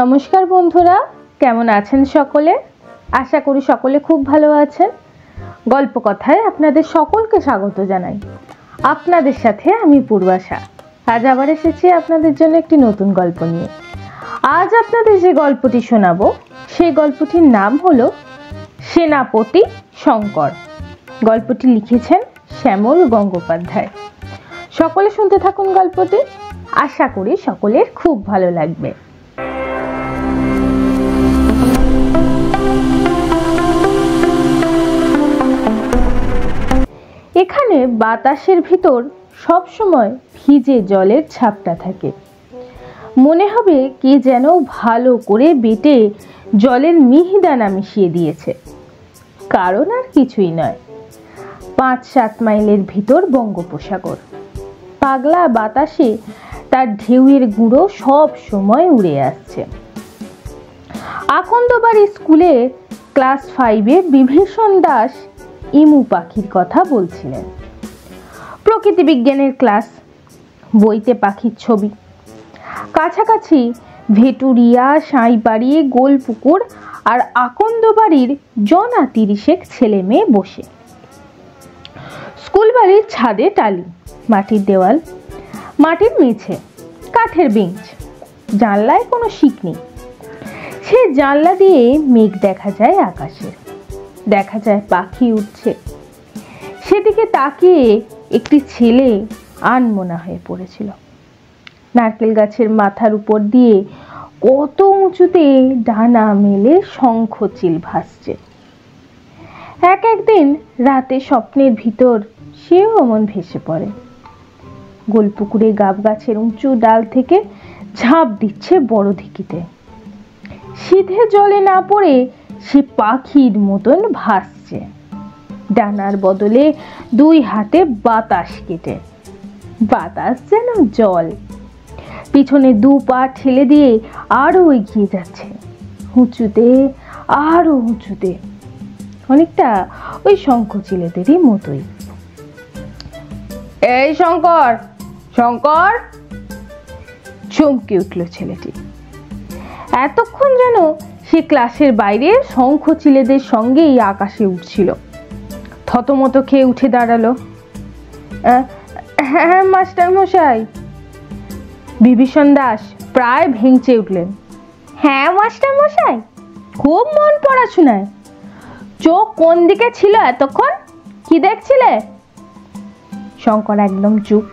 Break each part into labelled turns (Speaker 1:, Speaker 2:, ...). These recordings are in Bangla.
Speaker 1: নমস্কার বন্ধুরা, কেমন আছেন সকলে? আশা করি সকলে খুব ভালো আছেন। গল্প কথায় আপনাদের সকলকে স্বাগত জানাই। আপনাদের সাথে আমি পূর্বাশা। আজ আবার এসেছি আপনাদের জন্য একটি নতুন গল্প নিয়ে। আজ আপনাদের যে গল্পটি শোনাবো সেই গল্পটির নাম হলো সেনাপতি শঙ্কর। গল্পটি লিখেছেন শ্যামল গঙ্গোপাধ্যায়। সকলে শুনতে থাকুন গল্পটি। আশা করি সকলের খুব ভালো লাগবে। এখানে বাতাসের ভিতর সব সময় ভিজে জলের ছাপটা থাকে। মনে হবে কে যেন ভালো করে বেটে জলের মিহিদানা মিশিয়ে দিয়েছে। কারণ আর কিছুই নয়, 5-7 মাইলের ভিতর বঙ্গোপসাগর। পাগলা বাতাসে তার ঢেউয়ের গুঁড়ো সব সময় উড়ে আসছে। আকন্দবাড়ি স্কুলে ক্লাস 5-এ বিভীষণ দাস ইমু পাখির কথা বলছিলেন। প্রকৃতি বিজ্ঞানের ক্লাস, বইতে পাখির ছবি, কাছাকাছি ভেটুরিয়া, সাঁইপাড়ি, গোলপুকুর আর আকন্দবাড়ির জনা 30 ছেলে মেয়ে বসে। স্কুল বাড়ির ছাদে টালি, মাটির দেওয়াল, মাটির মেঝে, কাঠের বেঞ্চ, জানলায় কোনো শিক নেই। সে জানলা দিয়ে মেঘ দেখা যায় আকাশে, দেখা যায় পাখি উঠছে। সেদিকে তাকিয়ে একটি ছেলে আনমনা হয়ে পড়েছিল। নারকেল গাছের মাথার উপর দিয়ে কত উঁচুতে ডানা মেলে শঙ্খচিল ভাসছে। একদিন রাতে স্বপ্নের ভিতর সেও অমন ভেসে পড়ে। গোলপুকুরে গাব গাছের উঁচু ডাল থেকে ঝাঁপ দিচ্ছে বড় ধিকিতে। সিধে জলে না পড়ে সে পাখির মতন ভাসছে, ডানার বদলে 2 হাতে বাতাস কেটে। বাতাস যেন জল। পিছনে 2 পা ঠেলে দিয়ে আরো এগিয়ে যাচ্ছে, উঁচুতে আরো উঁচুতে, অনেকটা ওই শঙ্খচিলেদেরই মতোই। এই শঙ্কর, শঙ্কর! চমকে উঠল ছেলেটি। এতক্ষণ যেন সে ক্লাসের বাইরে শঙ্খচিলেদের সঙ্গেই আকাশে উঠছিল। থতমত খেয়ে উঠে দাঁড়ালো। হ্যাঁ মাস্টার মশাই। বিভীষণ দাস প্রায় ভেঙচে উঠলেন। হ্যাঁ মাস্টার মশাই, খুব মন পড়াশোনায়। চোখ কোন দিকে ছিল এতক্ষণ? কি দেখছিলে? শঙ্কর একদম চুপ।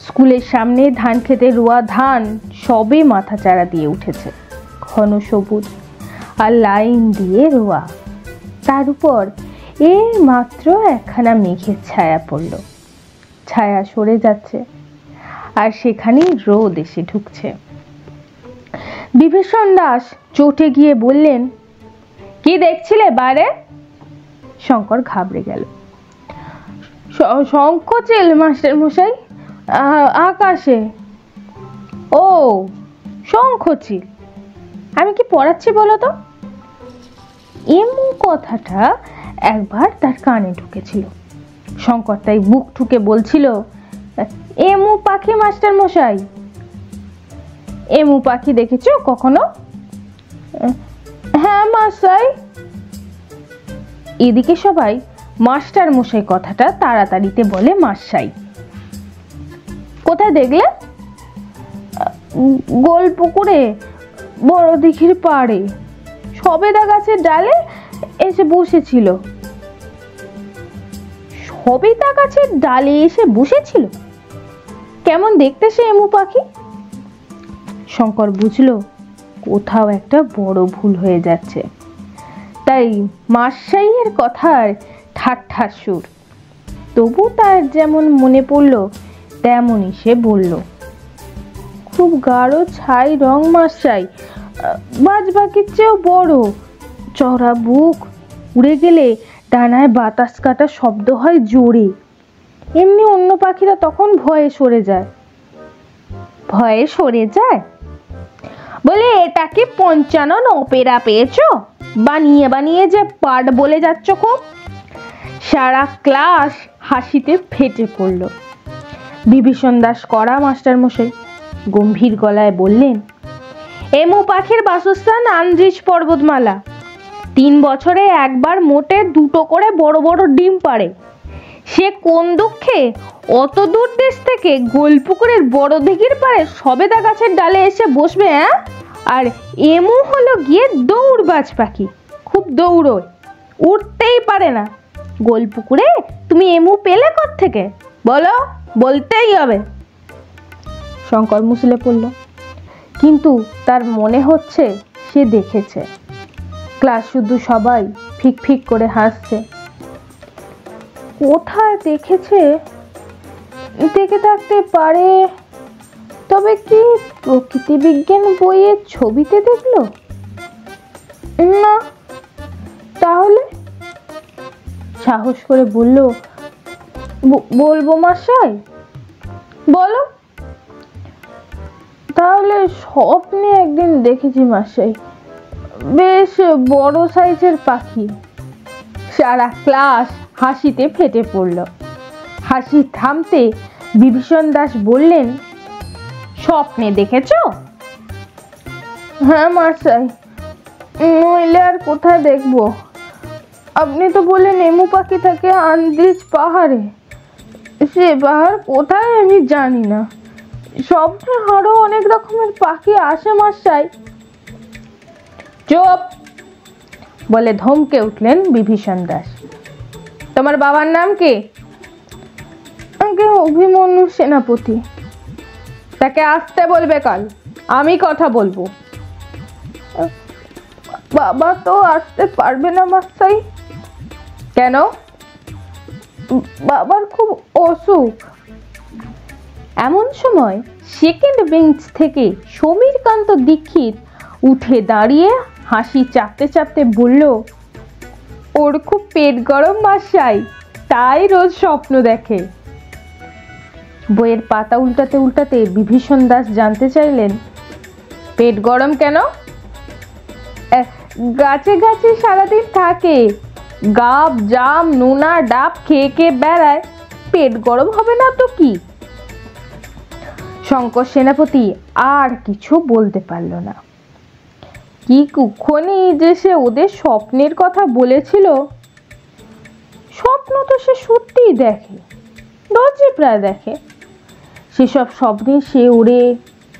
Speaker 1: স্কুলের সামনে ধান খেতে রোয়া ধান সবে মাথা চারা দিয়ে উঠেছে, ঘন সবুজ আর লাইন দিয়ে রোয়া। তার উপর এই মাত্র একখানা মেঘের ছায়া পড়ল। ছায়া সরে যাচ্ছে আর সেখানেই রোদ এসে ঢুকছে। বিভীষণ দাস চটে গিয়ে বললেন, কি দেখছিলে বাইরে? শঙ্কর ঘাবড়ে গেল। শঙ্খচিল মাস্টার মশাই, আকাশে। ও শঙ্খচিল, আমি কি পড়াচ্ছি বলো তো? এমন কথাটা একবার তার কানে ঢুকেছিল। শঙ্কর তাই বুক ঠুকে বলছিল, এমু পাখি মাস্টার মশাই। এমু পাখি দেখেছো কখনো? হ্যাঁ মশাই। এদিকে সবাই মাস্টার মশাই কথাটা তাড়াতাড়িতে বলে মাসাই। কোথায় দেখলে? গোলপুকুরে বড় দিঘির পাড়ে সবেদা গাছের ডালে এসে বসেছিল। সবেদা গাছের ডালে এসে বসেছিল? কেমন দেখতে সে এমু পাখি? শঙ্কর বুঝলো কোথাও একটা বড় ভুল হয়ে যাচ্ছে। তাই মাসাইয়ের কথার ঠাট্টার সুর। তবু তার যেমন মনে পড়লো তেমনই সে বলল, খুব গাঢ় ছাই রং মাসাই, বাজবাকির চেয়েও বড়, চড়া বুক, উড়ে গেলে ডানায় বাতাস কাটা শব্দ হয় জোরে। এমনি অন্য পাখিরা তখন ভয়ে সরে যায়। ভয়ে সরে যায় বলে এটাকে 55 অপেরা পেয়েছো? বানিয়ে বানিয়ে যে পাঠ বলে যাচ্ছ খুব। সারা ক্লাস হাসিতে ফেটে পড়ল। বিভীষণ দাস কড়া মাস্টার মশাই গম্ভীর গলায় বললেন, এমু পাখির বাসস্থান আন্দ্রিজ পর্বতমালা। 3 বছরে একবার মোটে 2টো করে বড় বড় ডিম পাড়ে। সে কোন দুঃখে অত দূর দেশ থেকে গোলপুকুরের বড় দিঘির পাড়ে সবেদা গাছের ডালে এসে বসবে? আর এমু হলো গিয়ে দৌড়বাজ পাখি, খুব দৌড়োয়, উঠতেই পারে না। গোলপুকুরে তুমি এমু পেলে কোত্থেকে বলো? বলতেই হবে। শঙ্কর মুছলে পড়ল, কিন্তু তার মনে হচ্ছে সে দেখেছে। ক্লাস শুধু সবাই ফিক ফিক করে হাসছে। কোথায় দেখেছে? দেখে থাকতে পারে, তবে কি প্রকৃতি বিজ্ঞান বইয়ের ছবিতে দেখলো? না। তাহলে সাহস করে বলল, বলবো মশাই? বলো। তাহলে স্বপ্নে একদিন দেখেছি মশাই, বেশ বড় সাইজের পাখি। সারা ক্লাস হাসিতে ফেটে পড়ল। হাসি থামতে বিভীষণ দাস বললেন, স্বপ্নে দেখেছো? হ্যাঁ মশাই, নইলে আর কোথায় দেখবো? আপনি তো বললেন এমু পাখি থাকে আন্দ্রিজ পাহাড়ে। সে পাহাড় কোথায় আমি জানি না। স্বপ্নে আরো অনেক রকমের পাখি আসে মশাই। চুপ বলে ধমকে উঠলেন বিভীষণ দাস। তোমার বাবার নাম কি? অভিমন্যু সেনাপতি। তাকে আসতে বলবে কাল, আমি কথা বলবো। বাবা তো আসতে পারবে না মশাই। কেন? বাবার খুব অসুখ। এমন সময় সেকেন্ড বেঞ্চ থেকে সমীরকান্ত দীক্ষিত উঠে দাঁড়িয়ে হাসি চাপতে চাপতে বলল, ওর খুব পেট গরম মশাই, তাই রোজ স্বপ্ন দেখে। বইয়ের পাতা উল্টাতে উল্টাতে বিভীষণ দাস জানতে চাইলেন, পেট গরম কেন? গাছে গাছে সারাদিন থাকে, গাব জাম নোনা ডাব খেয়ে খেয়ে বেড়ায়, পেট গরম হবে না তো কি? শঙ্কর সেনাপতি আর কিছু বলতে পারল না। কি কুক্ষণই যে সে ওদের স্বপ্নের কথা বলেছিল। স্বপ্ন তো সে সত্যিই দেখে, রোজই প্রায় দেখে। সেসব স্বপ্নে সে ওড়ে,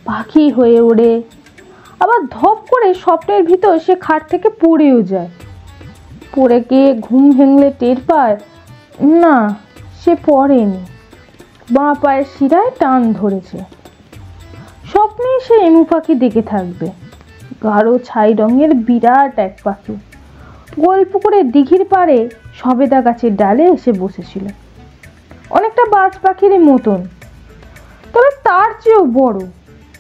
Speaker 1: পাখি হয়ে ওড়ে, আবার ধপ করে স্বপ্নের ভিতর সে খাট থেকে পড়েও যায়। পড়ে গিয়ে ঘুম ভেঙলে টের পায় না সে পড়েনি, বাঁ পায়ের শিরায় টান ধরেছে। স্বপ্নে সে এমু পাখি দেখে থাকবে, গাঢ় ছাই রঙের বিরাট এক পাখি গোলপুকুরের দিঘির পাড়ে সবেদা গাছের ডালে এসে বসেছিল। অনেকটা বাজ পাখির মতন, তবে তার চেয়েও বড়।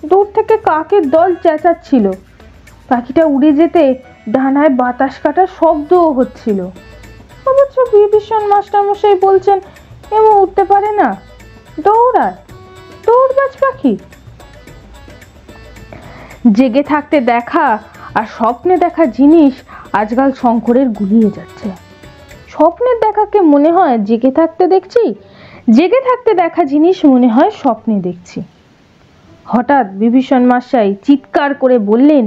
Speaker 1: দূর থেকে কাকের দল চেঁচাচ্ছিল। পাখিটা উড়ে যেতে ডানায় বাতাস কাটার শব্দও হচ্ছিল। অবশ্য বিভীষণ মাস্টারমশাই বলছেন এমন উঠতে পারে না, দৌড়ায়, দৌড়বাজ পাখি। জেগে থাকতে দেখা আর স্বপ্নে দেখা জিনিস আজকাল শঙ্করের গুলিয়ে যাচ্ছে। স্বপ্নের দেখাকে মনে হয় জেগে থাকতে দেখছি, জেগে থাকতে দেখা জিনিস মনে হয় স্বপ্নে দেখছি। হঠাৎ বিভীষণ মশাই চিৎকার করে বললেন,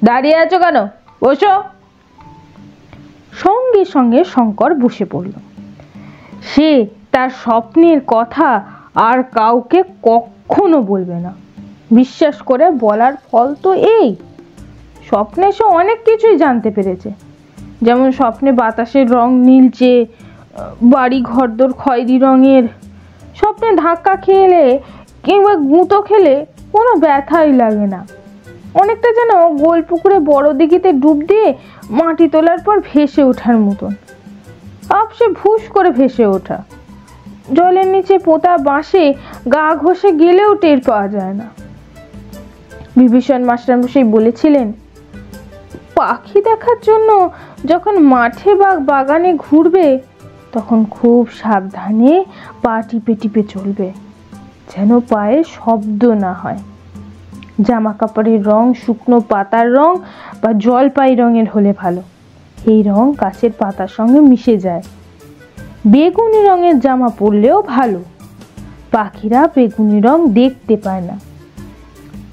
Speaker 1: দাঁড়িয়ে আছো কেন? বসো। সঙ্গে সঙ্গে শঙ্কর বসে পড়ল। সে তার স্বপ্নের কথা আর কাউকে কখনো বলবে না। বিশ্বাস করে বলার ফল তো এই, স্বপ্নে সে অনেক কিছুই জানতে পেরেছে। যেমন স্বপ্নে বাতাসের রং নীলচে, বাড়ি ঘরদোর খয়েরি রঙের। স্বপ্নে ধাক্কা খেলে কিংবা গুঁতো খেলে কোনো ব্যথাই লাগে না, অনেকটা যেন গোলপুকুরে বড় দিঘিতে ডুব দিয়ে মাটি তোলার পর ভেসে ওঠার মতন। আপসে ভুস করে ভেসে ওঠা। জলের নিচে পোতা বাঁশে গা ঘষে গেলেও টের পাওয়া যায় না। বিভীষণ মাস্টারমশাই বলেছিলেন, পাখি দেখার জন্য যখন মাঠে বা বাগানে ঘুরবে তখন খুব সাবধানে পা টিপে টিপে চলবে, যেন পায়ে শব্দ না হয়। জামা কাপড়ের রং শুকনো পাতার রং বা জলপাই রঙের হলে ভালো, এই রং গাছের পাতার সঙ্গে মিশে যায়। বেগুনি রঙের জামা পরলেও ভালো, পাখিরা বেগুনি রং দেখতে পায় না।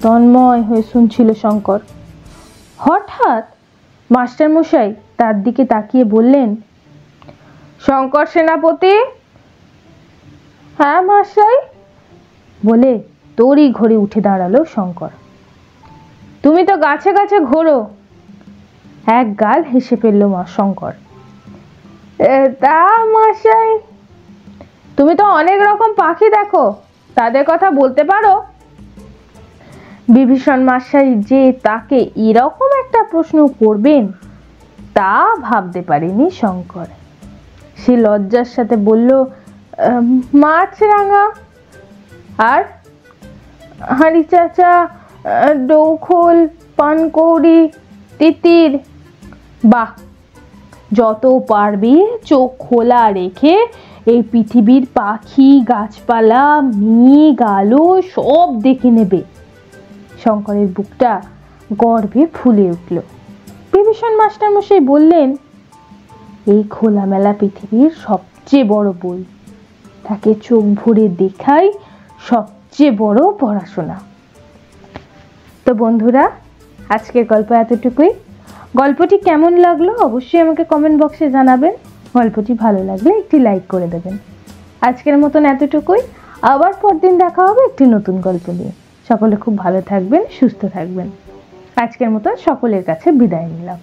Speaker 1: তন্ময় হয়ে শুনছিল শঙ্কর। হঠাৎ মাস্টারমশাই তার দিকে তাকিয়ে বললেন, শঙ্কর সেনাপতি। হ্যাঁ মশাই, বলে তড়ি ঘড়ি উঠে দাঁড়ালো শঙ্কর। তুমি তো গাছে গাছে ঘোরো। এক গাল হেসে ফেলল শঙ্কর। তা মশাই, তুমি তো অনেক রকম পাখি দেখো, তাদের কথা বলতে পারো? বিভীষণ মশাই যে তাকে এরকম একটা প্রশ্ন করবেন তা ভাবতে পারেনি শঙ্কর। সে লজ্জার সাথে বলল, মাছরাঙা, আর হাঁড়ি চাচা, ডৌখোল, পানকৌড়ি, তিতির। বাহ, যত পারবে চোখ খোলা রেখে এই পৃথিবীর পাখি, গাছপালা, মেঘ, আলো সব দেখে নেবে। শঙ্করের বুকটা গর্বে ফুলে উঠল। বিভীষণ মাস্টারমশাই বললেন, এই খোলামেলা পৃথিবীর সবচেয়ে বড় বই, তাকে চোখ ভরে দেখাই সবচেয়ে বড় পড়াশোনা। তো বন্ধুরা, আজকের গল্প এতটুকুই। গল্পটি কেমন লাগলো অবশ্যই আমাকে কমেন্ট বক্সে জানাবেন। গল্পটি ভালো লাগলে একটি লাইক করে দেবেন। আজকের মতন এতটুকুই। আবার পরদিন দেখা হবে একটি নতুন গল্প নিয়ে। সকলে খুব ভালো থাকবেন, সুস্থ থাকবেন। আজকের মতন সকলের কাছে বিদায় নিলাম।